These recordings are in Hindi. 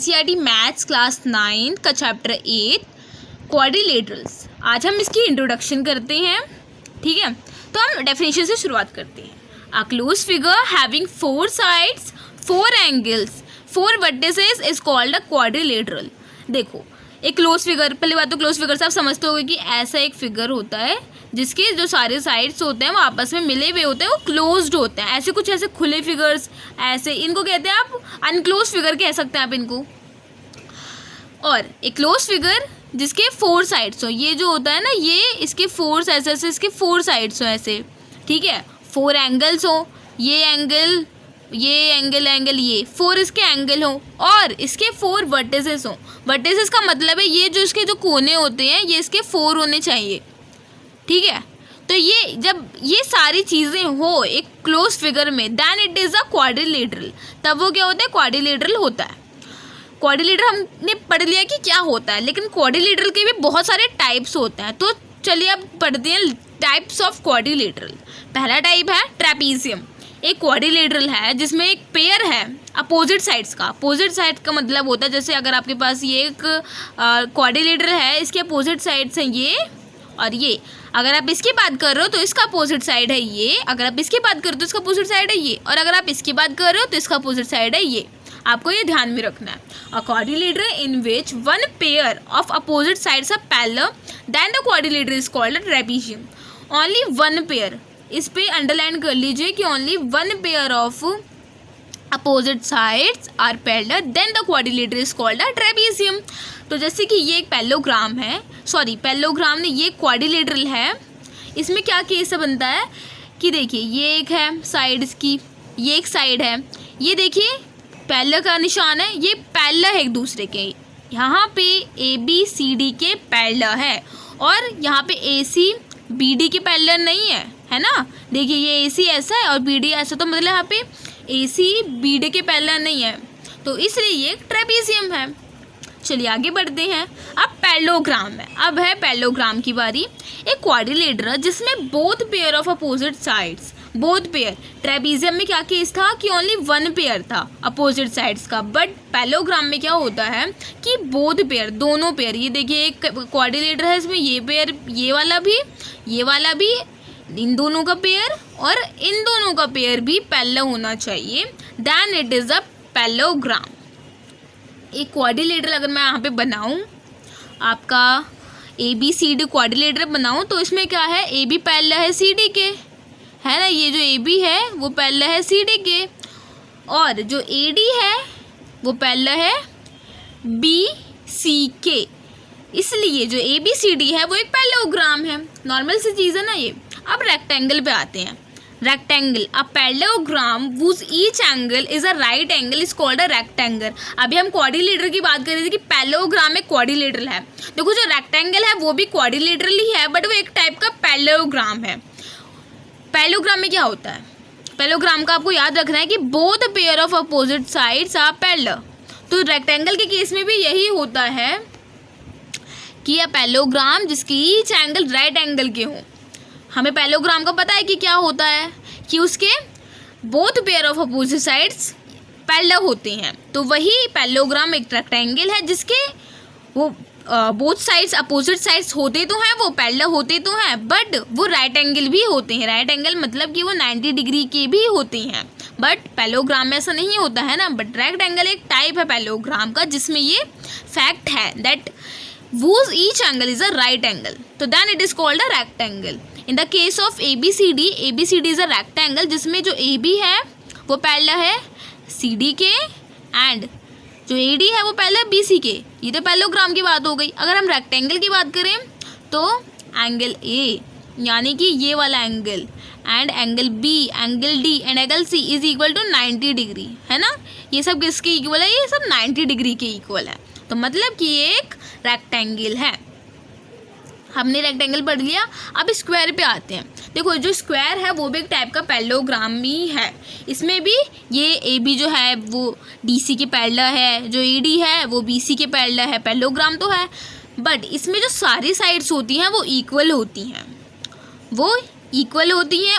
एनसीईआरटी मैथ्स क्लास 9 का चैप्टर 8 क्वाड्रिलेटरल्स। आज हम इसकी इंट्रोडक्शन करते हैं, ठीक है। तो हम डेफिनेशन से शुरुआत करते हैं। A close figure having 4 sides 4 angles 4 vertices is called a quadrilateral. देखो, एक क्लोज फिगर, पहली बात तो क्लोज फिगर से आप समझते होंगे कि ऐसा एक फिगर होता है जिसके जो सारे साइड्स होते हैं वो आपस में मिले हुए होते हैं, वो क्लोज्ड होते हैं। ऐसे कुछ ऐसे खुले फिगर्स, ऐसे इनको कहते हैं आप अनक्लोज फिगर कह सकते हैं आप इनको। और एक क्लोज फिगर जिसके 4 साइड्स हो, ये जो होता है ना, ये इसके 4 ऐसे ऐसे इसके 4 साइड्स हो ऐसे, ठीक है। 4 एंगल्स हो, ये एंगल, ये एंगल, ये 4 इसके एंगल हो, और इसके 4 वर्टिसेस हो। वर्टिसेस का मतलब है ये जो इसके जो कोने होते हैं ये इसके 4 होने चाहिए, ठीक है। तो ये जब ये सारी चीज़ें हो एक क्लोज फिगर में, then it is a quadrilateral. तब वो क्या होता है? क्वाड्रिलेटरल होता है। क्वाड्रिलेटरल हमने पढ़ लिया कि क्या होता है, लेकिन क्वाड्रिलेटरल के भी बहुत सारे टाइप्स होते हैं। तो चलिए अब पढ़ते हैं टाइप्स ऑफ क्वाड्रिलेटरल। पहला टाइप है ट्रेपीजियम। एक क्वाड्रिलेटरल है जिसमें एक पेयर है अपोजिट साइड्स का। अपोजिट साइड का मतलब होता है, जैसे अगर आपके पास ये एक क्वाड्रिलेटरल है, इसके अपोजिट साइड्स हैं ये और ये। अगर आप इसकी बात कर रहे हो तो इसका अपोजिट साइड है ये, अगर आप इसकी बात कर रहे हो तो इसका अपोजिट साइड है ये, और अगर आप इसकी बात कर रहे हो तो इसका अपोजिट साइड है ये। आपको ये ध्यान में रखना है। A quadrilateral in which one pair of opposite sides are parallel then the quadrilateral is called a trapezium. Only one pair, इस पे अंडरलाइन कर लीजिए कि only one pair of opposite sides are parallel then the quadrilateral is called a trapezium. तो जैसे कि ये एक पैरेललोग्राम है, सॉरी पैरेललोग्राम ने, ये क्वाड्रिलेटरल है। इसमें क्या केस बनता है कि देखिए ये एक है साइड इसकी, ये एक साइड है, ये देखिए पैरेलल का निशान है, ये पैरेलल है एक दूसरे के। यहाँ पे ए बी सी डी के पैरेलल है और यहाँ पे ए सी बी डी के पैरेलल नहीं है, है ना। देखिए ये ए सी ऐसा है और बी डी ऐसा, तो मतलब यहाँ पे ए सी बी डी के पैरेलल नहीं है, तो इसलिए ये ट्रेपीजियम है। चलिए आगे बढ़ते हैं। अब पैरेललोग्राम है, अब है पैरेललोग्राम की बारी। एक क्वाड्रिलेटरल जिसमें both pair of opposite sides, both pair. Trapezium में क्या केस था कि ओनली वन पेयर था अपोजिट साइड्स का, बट पैरेललोग्राम में क्या होता है कि बोथ पेयर, दोनों पेयर। ये देखिए एक क्वाड्रिलेटरल है, इसमें ये पेयर, ये वाला भी, इन दोनों का पेयर और इन दोनों का पेयर भी पैरेलल होना चाहिए, then it is a parallelogram. एक क्वाड्रिलेटरल अगर मैं यहाँ पे बनाऊँ, आपका A B C D quadrilateral बनाऊँ, तो इसमें क्या है, ए बी पैरेलल है सी डी के, है ना। ये जो ए बी है वो पैरेलल है सी डी के, और जो ए डी है वो पैरेलल है बी सी के। इसलिए जो ए बी सी डी है वो एक पैरेललोग्राम है। नॉर्मल सी चीज़ है ना ये। अब रेक्टेंगल पे आते हैं। Rectangle, a parallelogram whose each angle is a right angle is called a rectangle। अभी हम क्वाड्रिलेटरल की बात कर रहे थे कि पैरेललोग्राम में क्वाड्रिलेटरल है। देखो जो रेक्टेंगल है वो भी क्वाड्रिलेटरल ही है, बट वो एक टाइप का पैरेललोग्राम है। पैरेललोग्राम में क्या होता है? पैरेललोग्राम का आपको याद रखना है कि both pair of opposite sides are parallel. तो रेक्टेंगल के केस में भी यही होता है कि यह पैरेललोग्राम जिसकी ईच एंगल राइट एंगल के हों। हमें पैरेललोग्राम का पता है कि क्या होता है कि उसके both pair of opposite sides parallel होते हैं। तो वही पैरेललोग्राम एक रेक्टेंगल है जिसके वो बोथ साइड्स अपोजिट साइड्स होते तो हैं, वो पैरेलल होते तो हैं, बट वो राइट एंगल भी होते हैं। राइट एंगल मतलब कि वो 90 डिग्री के भी होते हैं, बट पैरेललोग्राम में ऐसा नहीं होता है ना। बट रेक्टेंगल एक टाइप है पैरेललोग्राम का जिसमें ये फैक्ट है that whose each angle is a right angle, तो then it is called a rectangle। In the case of ABCD is a rectangle जिसमें जो AB है वो पैरेलल है CD के, एंड जो AD है वो पैरेलल BC के। ये तो पैरेललोग्राम की बात हो गई। अगर हम रेक्टेंगल की बात करें तो एंगल A यानी कि ये वाला angle, and angle B, angle D and angle C is equal to 90 degree, है ना। ये सब किसके इक्वल है? ये सब 90 डिग्री के इक्वल है। तो मतलब कि ये एक रेक्टेंगल है। हमने रेक्टेंगल पढ़ लिया। अब स्क्वायर पे आते हैं। देखो जो स्क्वायर है वो भी एक टाइप का पैरेललोग्राम ही है। इसमें भी ये ए बी जो है वो डी सी के पैरेलल है, जो ए डी है वो बी सी के पैरेलल है। पैरेललोग्राम तो है, बट इसमें जो सारी साइड्स होती हैं वो इक्वल होती हैं,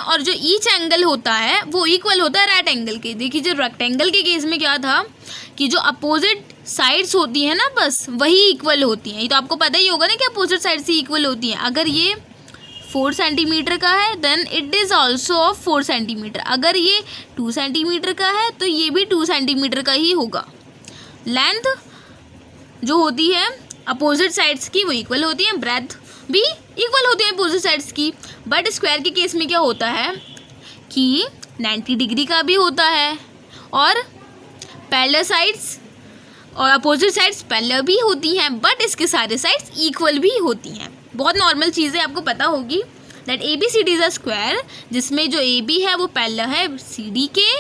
और जो ईच एंगल होता है वो इक्वल होता है राइट एंगल के। देखिए जो रेक्टेंगल के केस में क्या था कि जो अपोजिट साइड्स होती हैं ना बस वही इक्वल होती हैं। ये तो आपको पता ही होगा ना कि अपोजिट साइड से इक्वल होती हैं। अगर ये 4 सेंटीमीटर का है then it is also of 4 centimetre. अगर ये 2 सेंटीमीटर का है तो ये भी 2 सेंटीमीटर का ही होगा। लेंथ जो होती है अपोजिट साइड्स की वो इक्वल होती है, ब्रेथ भी इक्वल होती है अपोजिट साइड्स की। बट स्क्वायर के केस में क्या होता है कि 90 डिग्री का भी होता है और पैरेलल साइड्स और अपोजिट साइड्स पैरेलल भी होती हैं, बट इसके सारे साइड्स इक्वल भी होती हैं। बहुत नॉर्मल चीज़ है, आपको पता होगी that ABCD is a square जिसमें जो AB है वो पैरेलल है CD के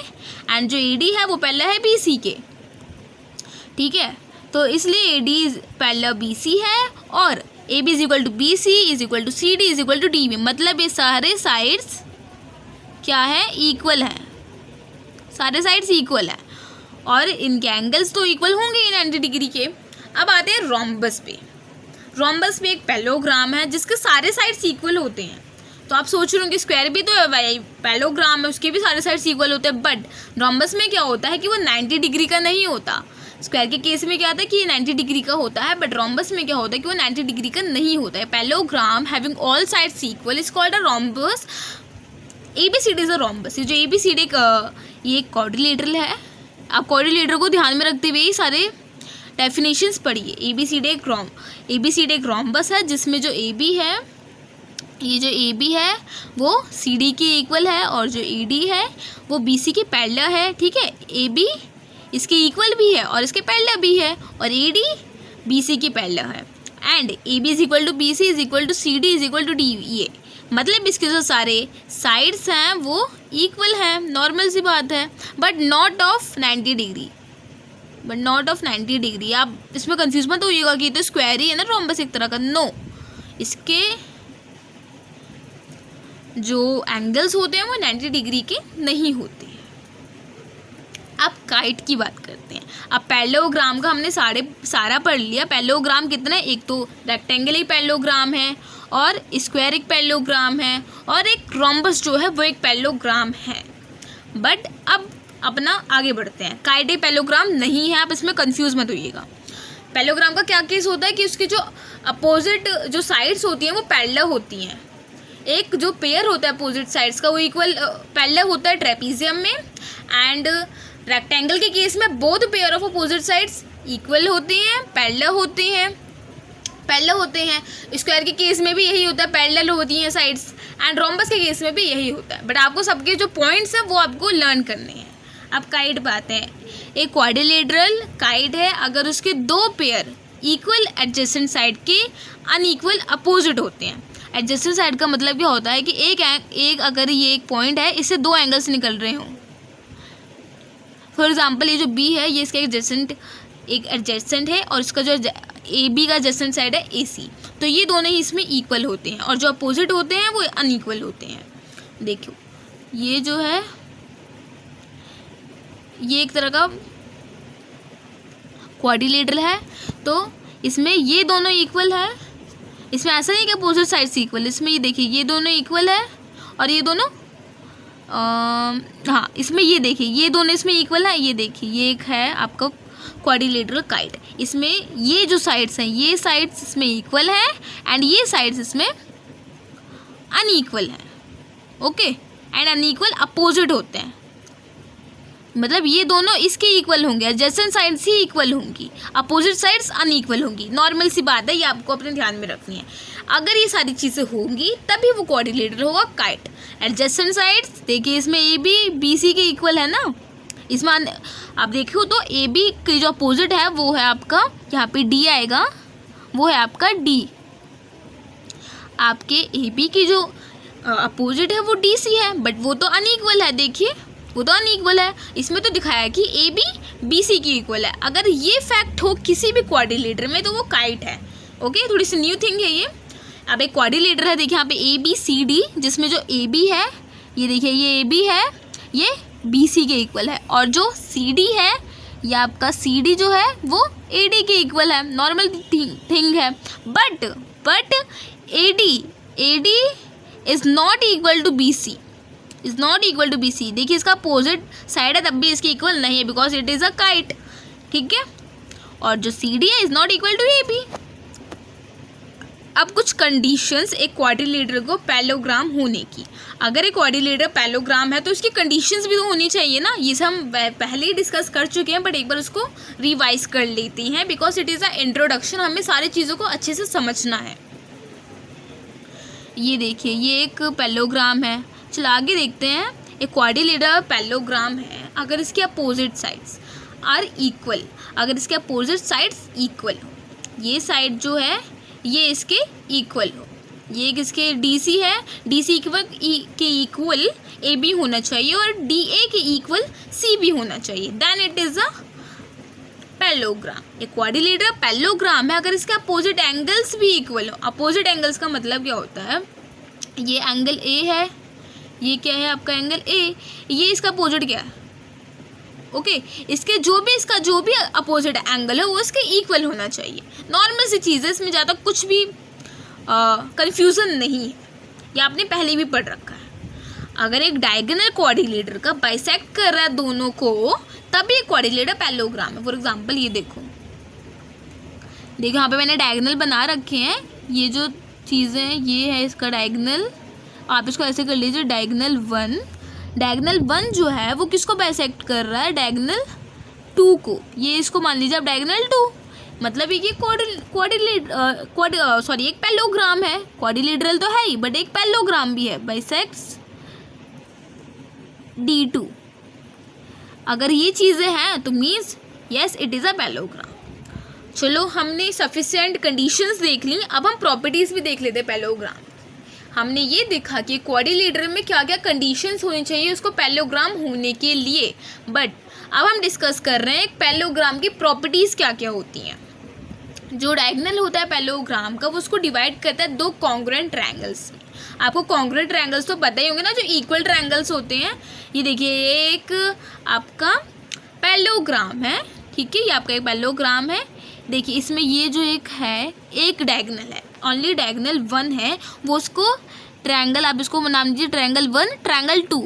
एंड जो AD है वो पैरेलल है BC के। ठीक है, तो इसलिए AD पैरेलल BC है और AB is equal to BC is equal to CD is equal to DB। मतलब ये सारे साइड्स क्या है, इक्वल है, सारे साइड्स इक्वल है और इनके एंगल्स तो इक्वल होंगे ही 90 डिग्री के। अब आते हैं रोम्बस पे। रोम्बस में एक पैरेललोग्राम है जिसके सारे साइड्स इक्वल होते हैं। तो आप सोच रहे हो कि स्क्वायर भी तो पैरेललोग्राम है, उसके भी सारे साइड्स इक्वल होते हैं, बट रोम्बस में क्या होता है कि वो 90 डिग्री का नहीं होता। स्क्वायर के केस में क्या होता है कि ये 90 डिग्री का होता है, बट रोम्बस में क्या होता है कि वो 90 डिग्री का नहीं होता है। Parallelogram having all sides equal is called a rhombus. ABCD is a rhombus. ये जो ABCD ये एक क्वाड्रिलेटरल है। आप क्वाड्रिलेटरल को ध्यान में रखते हुए ही सारे डेफिनेशंस पढ़िए। ABCD एक रोम्बस है जिसमें जो AB है, ये जो AB है वो CD के इक्वल है और जो AD है वो BC के पैरेलल है। ठीक है, AB इसके इक्वल भी है और इसके पैरेलल भी है और AD BC के पैरेलल है and AB is equal to BC is equal to CD is equal to DA। मतलब इसके जो सारे साइड्स हैं वो इक्वल हैं, नॉर्मल सी बात है, बट नॉट ऑफ 90 डिग्री। आप इसमें कंफ्यूज मत होइएगा कि तो स्क्वायर ही है ना रोम्बस एक तरह का। नो, इसके जो एंगल्स होते हैं वो 90 डिग्री के नहीं होते। अब काइट की बात करते हैं। अब पैरेललोग्राम का हमने सारा पढ़ लिया। पैरेललोग्राम कितने, एक तो रेक्टेंगल एक पैरेललोग्राम है और स्क्वायर एक पैरेललोग्राम है और एक रोम्बस जो है वो एक पैरेललोग्राम है। बट अब अपना आगे बढ़ते हैं। काइट एक पैरेललोग्राम नहीं है, आप इसमें कंफ्यूज मत होइएगा। पैरेललोग्राम का क्या केस होता है कि उसकी जो अपोजिट जो साइड्स होती हैं वो पैरेलल होती हैं। एक जो पेयर होता है अपोजिट साइड्स का वो इक्वल पैरेलल होता है ट्रेपीजियम में, एंड रेक्टेंगल के केस में both pair of opposite sides equal होते हैं, पैरेलल होते हैं। स्क्वायर के केस में भी यही होता है, पैरेलल होती हैं साइड्स, एंड रोम्बस के केस में भी यही होता है। बट आपको सबके जो पॉइंट्स हैं वो आपको लर्न करने हैं। अब काइट पे आते हैं। एक क्वाड्रिलेटरल काइट है अगर उसके दो पेयर इक्वल एडजेसेंट साइड के अनइक्वल अपोजिट होते हैं। एडजेसेंट साइड का मतलब क्या होता है कि एक अगर ये एक पॉइंट है, इससे दो एंगल्स निकल रहे हों। फॉर एग्जांपल ये जो B है ये इसका एक एडजेसेंट है और इसका जो AB का एडजेसेंट साइड है AC, तो ये दोनों ही इसमें इक्वल होते हैं और जो अपोजिट होते हैं वो अनइक्वल होते हैं। देखो ये जो है ये एक तरह का क्वाड्रिलेटरल है, तो इसमें ये दोनों इक्वल है। इसमें ऐसा नहीं कि अपोजिट साइड्स इक्वल, इसमें ये देखिए ये दोनों इक्वल है और ये दोनों हाँ इसमें ये देखिए ये दोनों इसमें इक्वल है। ये देखिए ये एक है आपका क्वाड्रिलेटरल काइट, इसमें ये जो साइड्स हैं ये साइड्स इसमें इक्वल है एंड ये साइड्स इसमें अनइक्वल है। ओके, एंड अनइक्वल अपोजिट होते हैं, मतलब ये दोनों इसके इक्वल होंगे, एडजेसेंट साइड्स ही इक्वल होंगी, अपोजिट साइड्स अनइक्वल होंगी। नॉर्मल सी बात है, ये आपको अपने ध्यान में रखनी है। अगर ये सारी चीज़ें होंगी तभी वो क्वाड्रिलेटरल होगा काइट। एडजेसेंट साइड्स देखिए इसमें AB BC के इक्वल है ना, इसमें आप देखो तो AB की जो अपोजिट है वो है आपका यहाँ पे D आएगा, वो है आपका D। आपके AB की जो अपोजिट है वो DC है, बट वो तो अनइक्वल है। देखिए वो तो अनइक्वल है, इसमें तो दिखाया है कि AB BC की इक्वल है। अगर ये फैक्ट हो किसी भी क्वाड्रिलेटर में तो वो काइट है। ओके, थोड़ी सी न्यू थिंग है ये। अब एक क्वाड्रिलेटर है, देखिए यहाँ पे ABCD, जिसमें जो AB है ये देखिए ये AB है, ये BC के इक्वल है, और जो CD है ये आपका CD जो है वो AD के इक्वल है। नॉर्मल थिंग है, but AD is not equal to BC, is not equal to BC। देखिए इसका अपोजिट साइड है तब भी इसके इक्वल नहीं है, because it is a kite. ठीक है, और जो सी डी है is not equal to A B. अब कुछ कंडीशंस एक क्वाड्रिलेटरल को पैरेललोग्राम होने की। अगर एक क्वाड्रिलेटरल पैरेललोग्राम है तो उसकी कंडीशंस भी तो होनी चाहिए ना। ये हम पहले ही डिस्कस कर चुके हैं, बट एक बार उसको रिवाइज कर लेते हैं because it is a introduction. हमें सारी चीज़ों को अच्छे से समझना है। ये देखिए, ये एक पैरेललोग्राम है। चलो आगे देखते हैं। एक क्वाड्रिलेटरल पैरेललोग्राम है अगर इसके अपोजिट साइड्स आर इक्वल, अगर इसके अपोजिट साइड्स इक्वल हो, ये साइड जो है ये इसके इक्वल हो, ये किसके डी सी है, डी सी के इक्वल ए बी होना चाहिए और डी ए के इक्वल सी बी होना चाहिए, then it is a parallelogram. एक क्वाड्रिलेटरल पैरेललोग्राम है अगर इसके अपोजिट एंगल्स भी इक्वल हो। अपोजिट एंगल्स का मतलब क्या होता है, ये एंगल ए है, ये क्या है आपका एंगल ए, ये इसका अपोजिट क्या है, ओके इसका जो भी अपोजिट एंगल है वो इसके इक्वल होना चाहिए। नॉर्मल सी चीज़ है, इसमें ज़्यादा कुछ भी कन्फ्यूज़न नहीं है, ये आपने पहले भी पढ़ रखा है। अगर एक डायगोनल क्वाड्रिलेटर का बाइसेक्ट कर रहा है दोनों को, तभी एक क्वाड्रिलेटर पैरेललोग्राम है। फॉर एग्जांपल ये देखो यहाँ पे मैंने डायगोनल बना रखे हैं। ये जो चीज़ें हैं ये है इसका डायगोनल, आप इसको ऐसे कर लीजिए डायगोनल 1। डायगोनल 1 जो है वो किसको बाइसेक्ट कर रहा है, डायगोनल 2 को। ये इसको मान लीजिए आप डायगोनल 2, मतलब ये एक पैरेललोग्राम है। क्वाड्रिलेटरल तो है ही बट एक पैरेललोग्राम भी है, बाइसेक्ट्स D2। अगर ये चीज़ें हैं तो means yes it is a parallelogram. चलो हमने सफिशिएंट कंडीशंस देख ली, अब हम प्रॉपर्टीज़ भी देख लेते हैं पैरेललोग्राम। हमने ये देखा कि क्वाड्रिलेटरल में क्या क्या कंडीशंस होनी चाहिए उसको पैरेललोग्राम होने के लिए, बट अब हम डिस्कस कर रहे हैं एक पैरेललोग्राम की प्रॉपर्टीज़ क्या क्या होती हैं। जो डायगोनल होता है पैरेललोग्राम का वो उसको डिवाइड करता है दो कॉन्ग्रुएंट ट्रायंगल्स में। आपको कॉन्ग्रुएंट ट्रायंगल्स तो पता ही होंगे ना, जो इक्वल ट्रायंगल्स होते हैं। ये देखिए एक आपका पैरेललोग्राम है, ठीक है, ये आपका एक पैरेललोग्राम है। देखिए इसमें ये जो एक है एक डायगोनल है, ओनली डायगोनल 1 है, वो उसको ट्रायंगल, आप इसको नाम दीजिए ट्रायंगल 1 ट्रायंगल 2,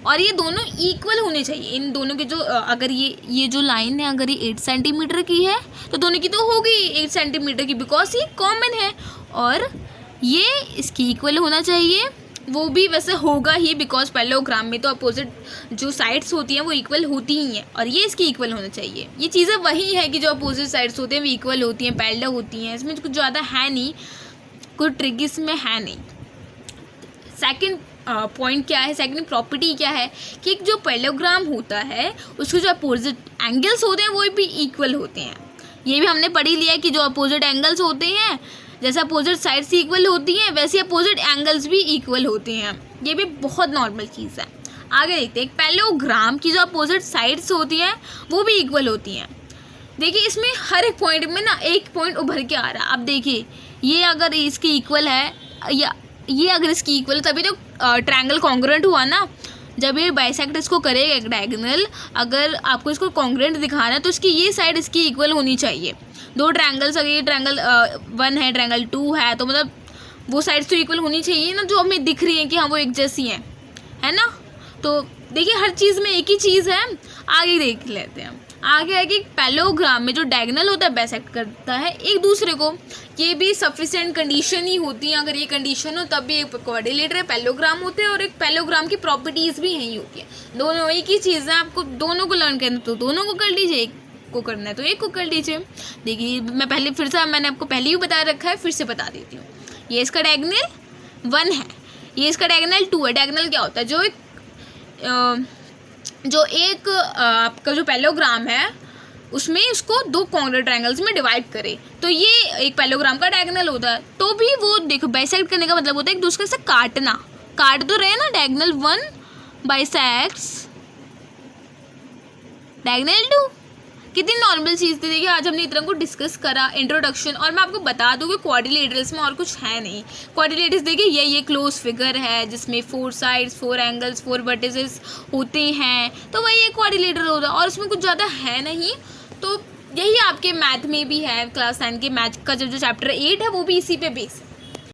और ये दोनों इक्वल होने चाहिए। इन दोनों के जो अगर ये जो लाइन है अगर ये 8 सेंटीमीटर की है तो दोनों की तो होगी 8 सेंटीमीटर की, बिकॉज ये कॉमन है, और ये इसकी इक्वल होना चाहिए, वो भी वैसे होगा ही बिकॉज पैरेललोग्राम में तो अपोजिट जो साइड्स होती हैं वो इक्वल होती ही हैं, और ये इसकी इक्वल होना चाहिए। ये चीज़ें वही है कि जो अपोजिट साइड्स होते हैं वो इक्वल होती हैं, पैरेलल होती हैं, इसमें कुछ ज़्यादा है नहीं, कोई ट्रिक इसमें है नहीं। सेकंड पॉइंट क्या है, सेकंड प्रॉपर्टी क्या है कि जो पैरेललोग्राम होता है उसके जो अपोजिट एंगल्स होते हैं वो भी इक्वल होते हैं। ये भी हमने पढ़ ही लिया कि जो अपोजिट एंगल्स होते हैं, जैसे अपोजिट साइड्स इक्वल होती हैं वैसे अपोजिट एंगल्स भी इक्वल होते हैं। ये भी बहुत नॉर्मल चीज़ है। आगे देखते हैं, एक पैरेललोग्राम की जो अपोजिट साइड्स होती हैं वो भी इक्वल होती हैं। देखिए इसमें हर एक पॉइंट में ना एक पॉइंट उभर के आ रहा है। अब देखिए ये अगर इसकी इक्वल है या ये अगर इसकी इक्वल तभी तो ट्रायंगल कॉन्ग्रुएंट हुआ ना। जब ये बाइसेक्ट इसको करेगा एक डायगोनल, अगर आपको इसको कॉन्ग्रुएंट दिखाना है तो इसकी ये साइड इसकी इक्वल होनी चाहिए। दो ट्रायंगल्स अगर ये ट्रायंगल 1 है ट्रायंगल 2 है तो मतलब वो साइड्स तो इक्वल होनी चाहिए ना, जो हमें दिख रही है कि हाँ वो एक जैसी हैं, है ना। तो देखिए हर चीज़ में एक ही चीज़ है। आगे देख लेते हैं, आगे है कि पैरेललोग्राम में जो डायगोनल होता है बाइसेक्ट करता है एक दूसरे को। ये भी सफिशिएंट कंडीशन ही होती है, अगर ये कंडीशन हो तब भी एक क्वाड्रिलेटरल पैरेललोग्राम होते हैं, और एक पैरेललोग्राम की प्रॉपर्टीज़ भी यही होती है। दोनों एक ही चीज़ है, आपको दोनों को लर्न करना तो दोनों को कर लीजिए, एक को करना है तो एक को कर लीजिए। देखिए मैं पहले फिर से मैंने आपको पहले ही बता रखा है, फिर से बता देती हूँ। ये इसका डायगोनल 1 है, ये इसका डायगोनल 2 है। डायगोनल क्या होता है, जो एक आपका जो पैरेललोग्राम है उसमें उसको दो कॉन्ग्रुएंट ट्रायंगल्स में डिवाइड करे, तो ये एक पैरेललोग्राम का डायगोनल होता है। तो भी वो देखो बाइसेक्ट करने का मतलब होता है एक दूसरे से काटना, काट तो रहे ना। Diagonal 1 bisects diagonal 2। कितनी नॉर्मल चीज़ थी। देखिए आज हमने इतना को डिस्कस करा इंट्रोडक्शन, और मैं आपको बता दूँ कि क्वाड्रिलेटरल्स में और कुछ है नहीं। क्वाड्रिलेटरल्स देखिए ये क्लोज फिगर है जिसमें 4 साइड्स 4 एंगल्स 4 वर्टिसेस होते हैं, तो वही एक क्वाड्रिलेटर होता है, और उसमें कुछ ज़्यादा है नहीं। तो यही आपके मैथ में भी है, क्लास 9 के मैथ का जो चैप्टर 8 है वो भी इसी पे बेस है।